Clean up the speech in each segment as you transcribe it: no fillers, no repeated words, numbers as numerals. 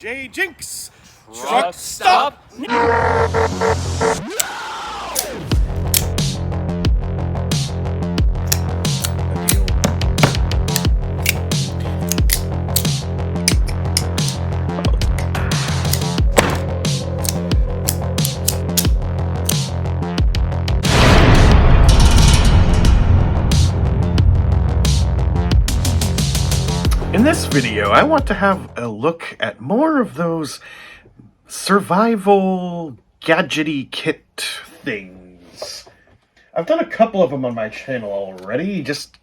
J Jinx! Truck stop! In this video, I want to have a look at more of those survival gadgety kit things. I've done a couple of them on my channel already, just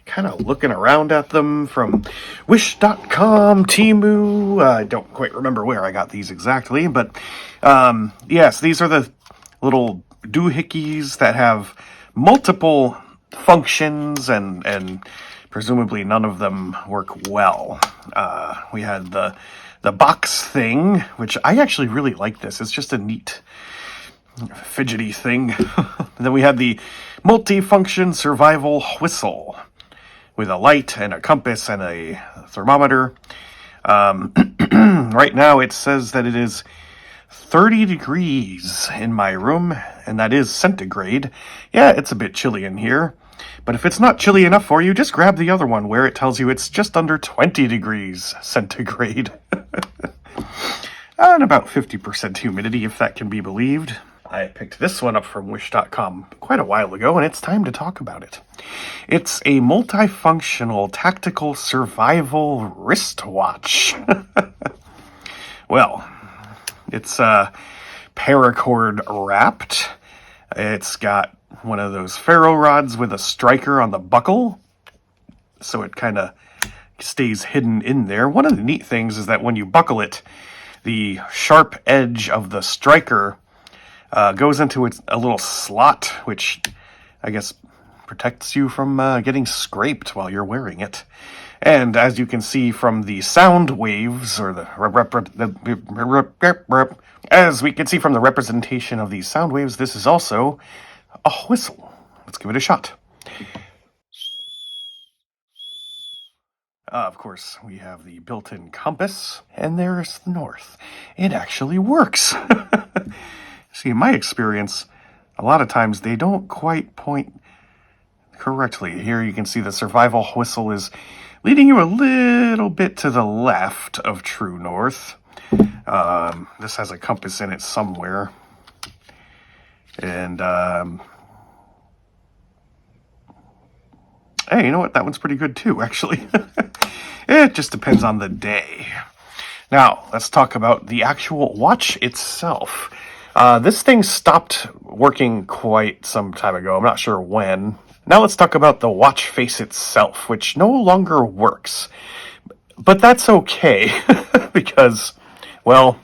kind of looking around at them from Wish.com, Temu. I don't quite remember where I got these exactly, but yes, these are the little doohickeys that have multiple functions and presumably none of them work well. We had the box thing, which I actually really like this. It's just a neat fidgety thing. And then we had the multi-function survival whistle with a light and a compass and a thermometer. Right now it says that it is 30 degrees in my room, and that is centigrade. Yeah, it's a bit chilly in here. But if it's not chilly enough for you, just grab the other one where it tells you it's just under 20 degrees centigrade. And about 50% humidity, if that can be believed. I picked this one up from Wish.com quite a while ago, and it's time to talk about it. It's a multifunctional tactical survival wristwatch. Well, it's paracord wrapped. It's got one of those ferro rods with a striker on the buckle, so it kind of stays hidden in there. One of the neat things is that when you buckle it, the sharp edge of the striker goes into a little slot, which I guess protects you from getting scraped while you're wearing it. And as you can see from the sound waves, or as we can see from the representation of these sound waves, this is also a whistle. Let's give it a shot. Of course, we have the built-in compass, and there's the north. It actually works. See, in my experience, a lot of times they don't quite point correctly. Here you can see the survival whistle is leading you a little bit to the left of true north. This has a compass in it somewhere. And, hey, you know what? That one's pretty good too, actually. It just depends on the day. Now, let's talk about the actual watch itself. This thing stopped working quite some time ago. I'm not sure when. Now let's talk about the watch face itself, which no longer works. But that's okay, because, well,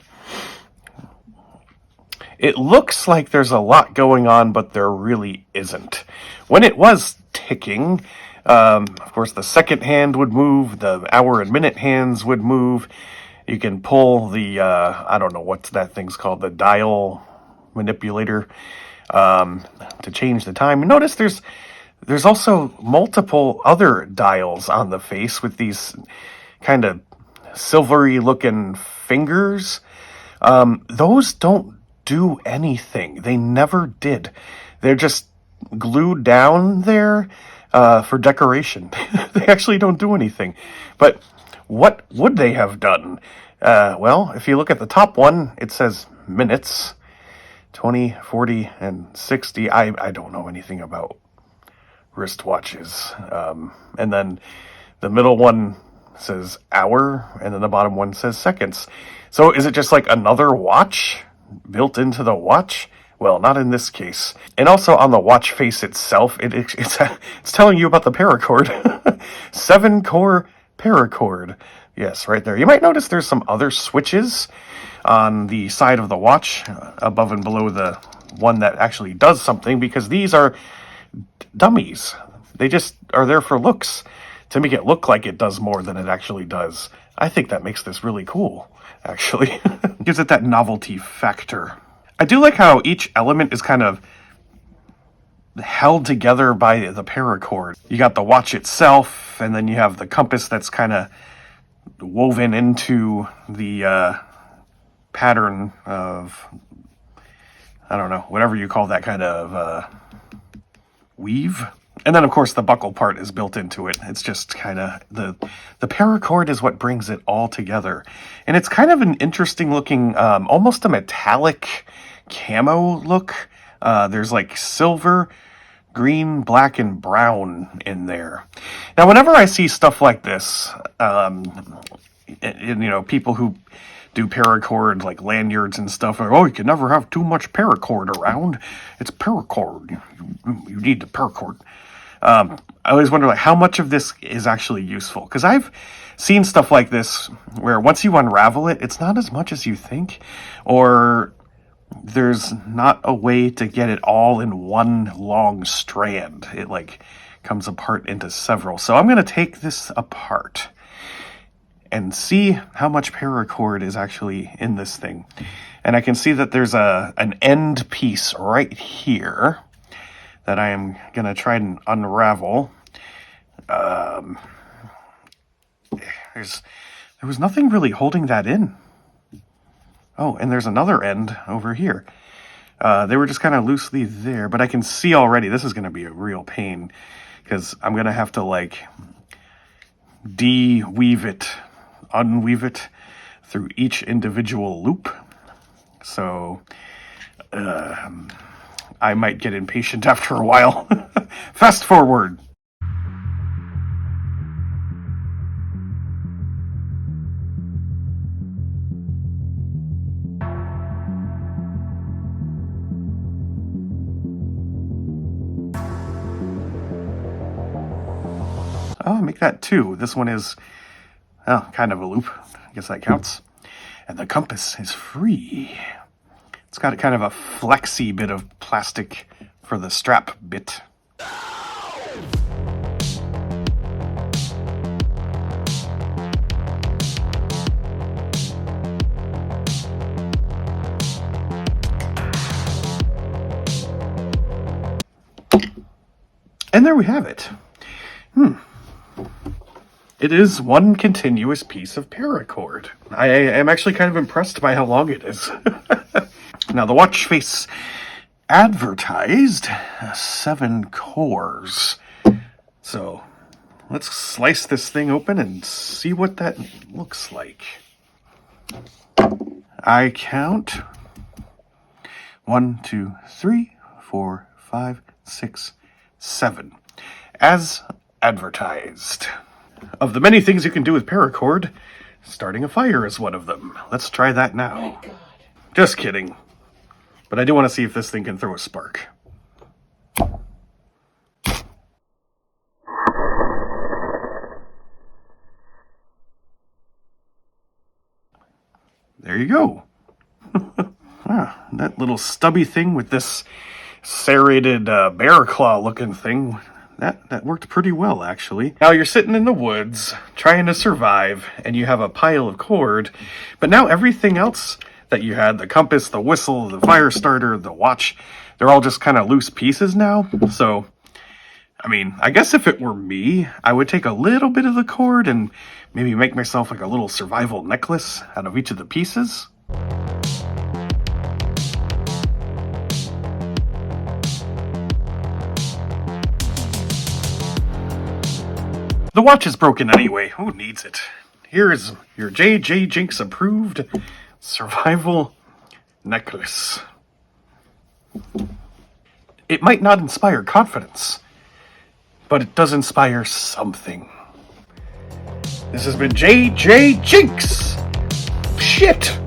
it looks like there's a lot going on, but there really isn't. When it was ticking, of course, the second hand would move, the hour and minute hands would move. You can pull the, I don't know what that thing's called, the dial manipulator, to change the time. Notice there's also multiple other dials on the face with these kind of silvery looking fingers. Those don't do anything. They never did. They're just glued down there for decoration. They actually don't do anything. But what would they have done? Well, if you look at the top one, it says minutes, 20, 40, and 60. I don't know anything about wristwatches. And then the middle one says hour, and then the bottom one says seconds. So is it just like another watch built into the watch? Well, not in this case. And also on the watch face itself, it's telling you about the paracord. 7-core paracord. Yes, right there. You might notice there's some other switches on the side of the watch, above and below the one that actually does something, because these are dummies. They just are there for looks, to make it look like it does more than it actually does. I think that makes this really cool, actually. Gives it that novelty factor. I do like how each element is kind of held together by the paracord. You got the watch itself, and then you have the compass that's kind of woven into the pattern of, I don't know, whatever you call that kind of weave. And then, of course, the buckle part is built into it. It's just kind of, the paracord is what brings it all together. And it's kind of an interesting looking, almost a metallic camo look. There's like silver, green, black, and brown in there. Now, whenever I see stuff like this, people who do paracord, like lanyards and stuff, are, oh, you can never have too much paracord around. It's paracord. You need the paracord. I always wonder, like, how much of this is actually useful? Because I've seen stuff like this where once you unravel it, it's not as much as you think, or there's not a way to get it all in one long strand. It, like, comes apart into several. So I'm going to take this apart and see how much paracord is actually in this thing. And I can see that there's an end piece right here that I am going to try and unravel. There was nothing really holding that in. Oh, and there's another end over here. They were just kind of loosely there, but I can see already this is going to be a real pain because I'm going to have to, like, de-weave it, unweave it through each individual loop. So I might get impatient after a while. Fast forward. Oh, make that two. This one is, kind of a loop. I guess that counts. And the compass is free. It's got kind of a flexy bit of plastic for the strap bit. And there we have it. It is one continuous piece of paracord. I am actually kind of impressed by how long it is. Now, the watch face advertised 7 cores. So, let's slice this thing open and see what that looks like. I count 1, 2, 3, 4, 5, 6, 7. As advertised. Of the many things you can do with paracord, starting a fire is one of them. Let's try that now. Just kidding. But I do want to see if this thing can throw a spark. There you go. That little stubby thing with this serrated bear claw looking thing, that worked pretty well, actually. Now you're sitting in the woods, trying to survive, and you have a pile of cord, but now everything else that you had, the compass, the whistle, the fire starter, the watch, they're all just kind of loose pieces now. So, I mean, I guess if it were me, I would take a little bit of the cord and maybe make myself like a little survival necklace out of each of the pieces. The watch is broken anyway. Who needs it? Here's your J.J. Jinx approved survival necklace. It might not inspire confidence, but it does inspire something. This has been J.J. Jinx. Shit.